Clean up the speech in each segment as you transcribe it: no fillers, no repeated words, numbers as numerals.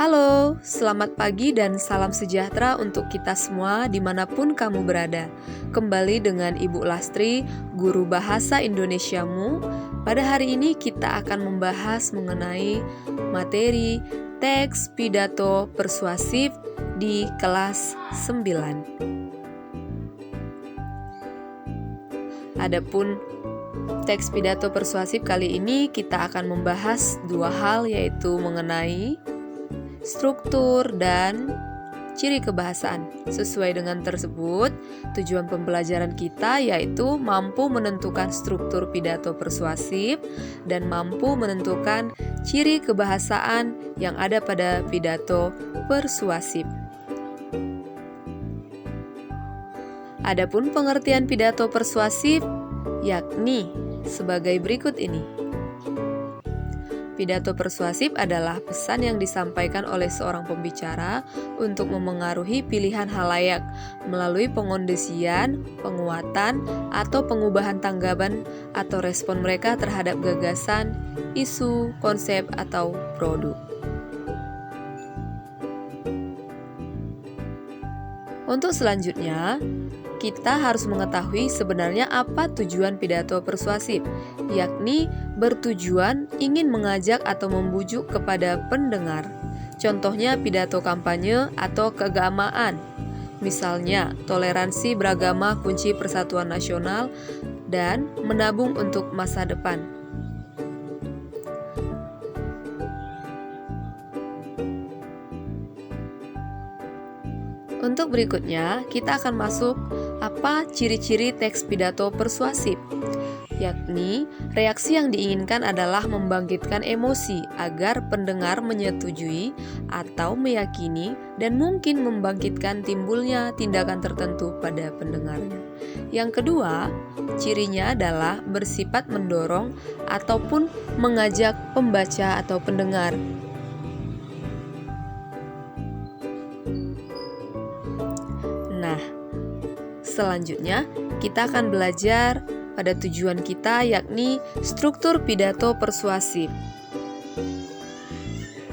Halo, selamat pagi dan salam sejahtera untuk kita semua dimanapun kamu berada. Kembali dengan Ibu Lastri, Guru Bahasa Indonesiamu. Pada hari ini kita akan membahas mengenai materi teks pidato persuasif di kelas 9. Adapun teks pidato persuasif kali ini kita akan membahas dua hal, yaitu mengenai struktur dan ciri kebahasaan. Sesuai dengan tersebut, tujuan pembelajaran kita yaitu mampu menentukan struktur pidato persuasif dan mampu menentukan ciri kebahasaan yang ada pada pidato persuasif. Adapun pengertian pidato persuasif yakni sebagai berikut ini. Pidato persuasif adalah pesan yang disampaikan oleh seorang pembicara untuk memengaruhi pilihan halayak melalui pengondisian, penguatan, atau pengubahan tanggapan atau respon mereka terhadap gagasan, isu, konsep, atau produk. Untuk selanjutnya, kita harus mengetahui sebenarnya apa tujuan pidato persuasif, yakni bertujuan ingin mengajak atau membujuk kepada pendengar. Contohnya pidato kampanye atau keagamaan. Misalnya, toleransi beragama kunci persatuan nasional dan menabung untuk masa depan. Untuk berikutnya, kita akan masuk apa ciri-ciri teks pidato persuasif, yakni reaksi yang diinginkan adalah membangkitkan emosi agar pendengar menyetujui atau meyakini dan mungkin membangkitkan timbulnya tindakan tertentu pada pendengarnya. Yang kedua, cirinya adalah bersifat mendorong ataupun mengajak pembaca atau pendengar. Nah, selanjutnya kita akan belajar pada tujuan kita, yakni struktur pidato persuasif.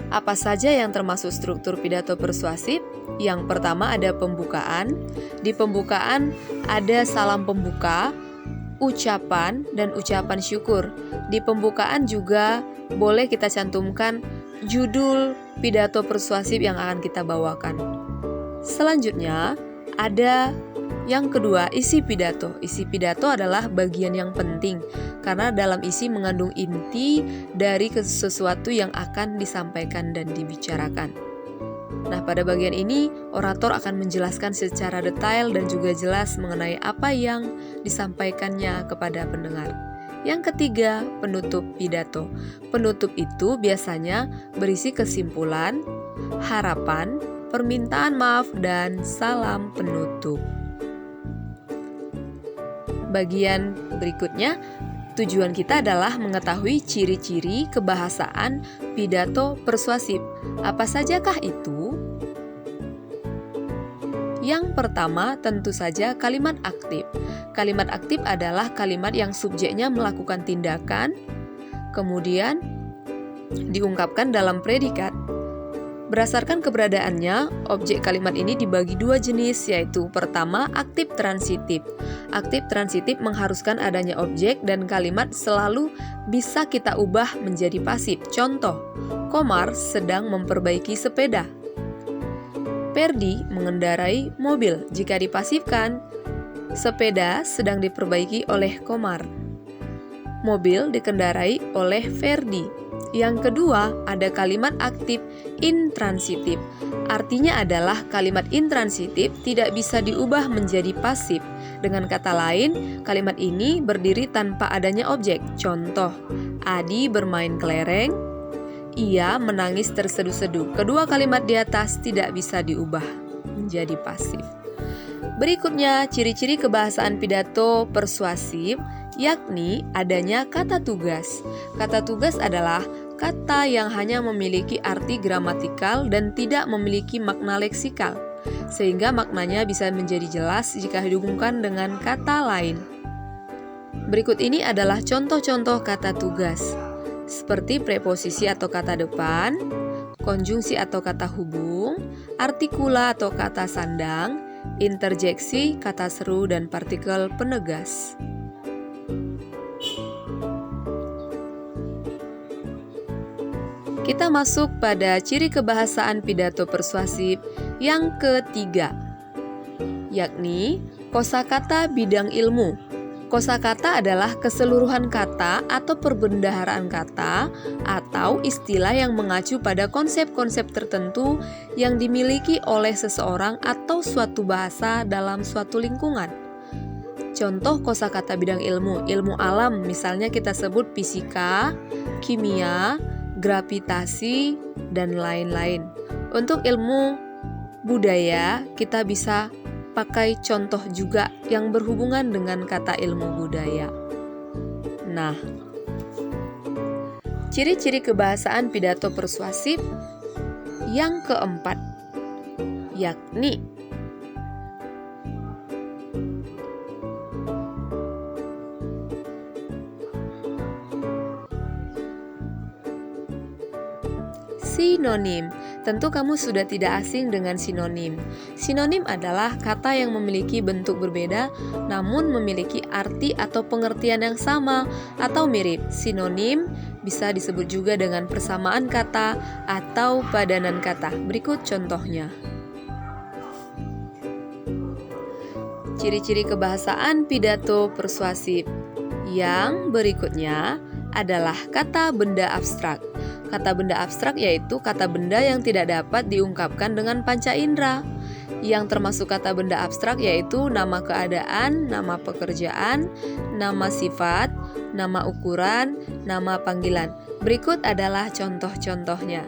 Apa saja yang termasuk struktur pidato persuasif? Yang pertama ada pembukaan. Di pembukaan ada salam pembuka, ucapan, dan ucapan syukur. Di pembukaan juga boleh kita cantumkan judul pidato persuasif yang akan kita bawakan. Selanjutnya ada yang kedua, isi pidato. Isi pidato adalah bagian yang penting karena dalam isi mengandung inti dari sesuatu yang akan disampaikan dan dibicarakan. Nah, pada bagian ini orator akan menjelaskan secara detail dan juga jelas mengenai apa yang disampaikannya kepada pendengar. Yang ketiga, penutup pidato. Penutup itu biasanya berisi kesimpulan, harapan, permintaan maaf, dan salam penutup. Bagian berikutnya, tujuan kita adalah mengetahui ciri-ciri kebahasaan pidato persuasif. Apa sajakah itu? Yang pertama, tentu saja kalimat aktif. Kalimat aktif adalah kalimat yang subjeknya melakukan tindakan, kemudian diungkapkan dalam predikat. Berdasarkan keberadaannya, objek kalimat ini dibagi dua jenis, yaitu pertama, aktif transitif. Aktif transitif mengharuskan adanya objek dan kalimat selalu bisa kita ubah menjadi pasif. Contoh, Komar sedang memperbaiki sepeda. Perdi mengendarai mobil. Jika dipasifkan, sepeda sedang diperbaiki oleh Komar. Mobil dikendarai oleh Ferdi. Yang kedua, ada kalimat aktif intransitif. Artinya adalah kalimat intransitif tidak bisa diubah menjadi pasif. Dengan kata lain, kalimat ini berdiri tanpa adanya objek. Contoh, Adi bermain kelereng, ia menangis terseduh-seduh. Kedua kalimat di atas tidak bisa diubah menjadi pasif. Berikutnya, ciri-ciri kebahasaan pidato persuasif, yakni adanya kata tugas. Kata tugas adalah kata yang hanya memiliki arti gramatikal dan tidak memiliki makna leksikal, sehingga maknanya bisa menjadi jelas jika dihubungkan dengan kata lain. Berikut ini adalah contoh-contoh kata tugas, seperti preposisi atau kata depan, konjungsi atau kata hubung, artikula atau kata sandang, interjeksi, kata seru, dan partikel penegas. Kita masuk pada ciri kebahasaan pidato persuasif yang ketiga, yakni kosakata bidang ilmu. Kosakata adalah keseluruhan kata atau perbendaharaan kata atau istilah yang mengacu pada konsep-konsep tertentu yang dimiliki oleh seseorang atau suatu bahasa dalam suatu lingkungan. Contoh kosakata bidang ilmu, ilmu alam misalnya kita sebut fisika, kimia, gravitasi, dan lain-lain. Untuk ilmu budaya, kita bisa pakai contoh juga yang berhubungan dengan kata ilmu budaya. Nah, ciri-ciri kebahasaan pidato persuasif yang keempat, yakni sinonim. Tentu kamu sudah tidak asing dengan sinonim. Sinonim adalah kata yang memiliki bentuk berbeda namun memiliki arti atau pengertian yang sama atau mirip. Sinonim bisa disebut juga dengan persamaan kata atau padanan kata. Berikut contohnya. Ciri-ciri kebahasaan pidato persuasif yang berikutnya adalah kata benda abstrak. Kata benda abstrak yaitu kata benda yang tidak dapat diungkapkan dengan panca indera. Yang termasuk kata benda abstrak yaitu nama keadaan, nama pekerjaan, nama sifat, nama ukuran, nama panggilan. Berikut adalah contoh-contohnya.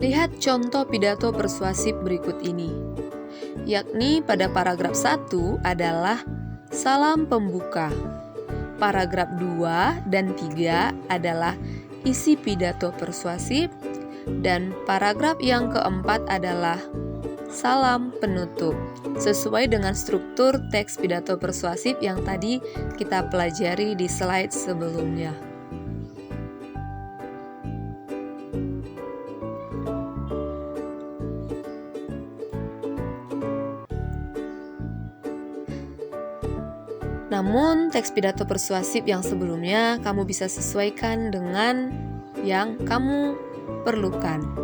Lihat contoh pidato persuasif berikut ini, yakni pada paragraf 1 adalah salam pembuka. Paragraf 2 dan 3 adalah isi pidato persuasif, dan paragraf yang keempat adalah salam penutup, sesuai dengan struktur teks pidato persuasif yang tadi kita pelajari di slide sebelumnya. Namun, teks pidato persuasif yang sebelumnya kamu bisa sesuaikan dengan yang kamu perlukan.